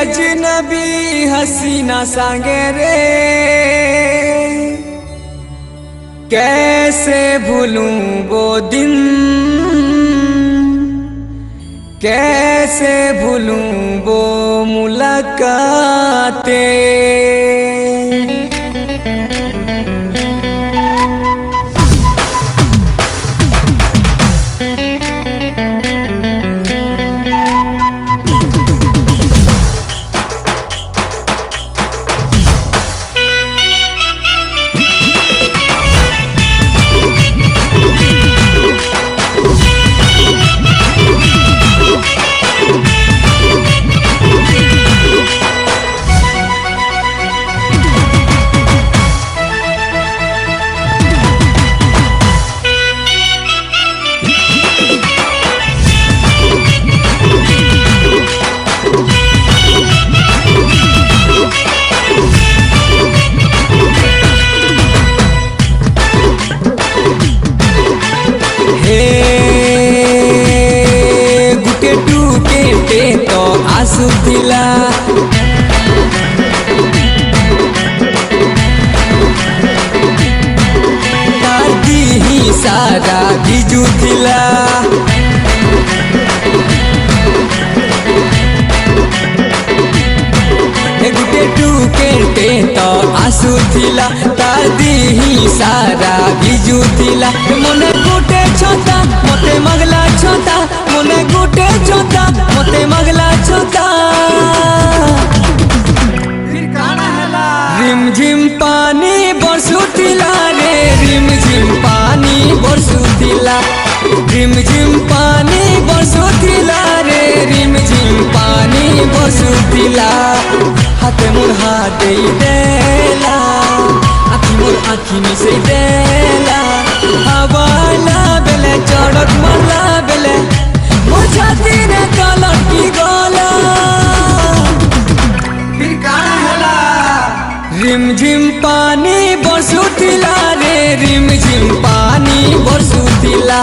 अजनबी हसीना सांगे रे, कैसे भूलूं वो दिन, कैसे भूलूं वो मुलाकातें। तो आंसू दिला दादी ही सारा बिजू दिला, गुटे टूके तो आंसू दिला दादी ही सारा बिजू दिला। मने गुटे छोटा मते मगला छोटा, मने गुटे छोटा मते मगला छोटा। रिम झिम पानी बरसुतिला रे, रिम झिम पानी बरसुतिला, रिम झिम पानी बरसुतिला रे, रिम झिम पानी बरसुतिला। हाथे मोर हाथे देला, आखी मोर आखी मिसे देला, हवाला बेले चढ़क मारला बेले मोर छाती रे कलर की गोला। फिर काना होला रिम झिम पानी बरसुतिला रे, रिम झिम पानी बरसुतिला,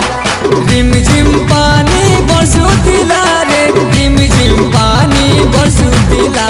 रिम झिम पानी बरसुतिला रे, रिम झिम पानी बरसुतिला।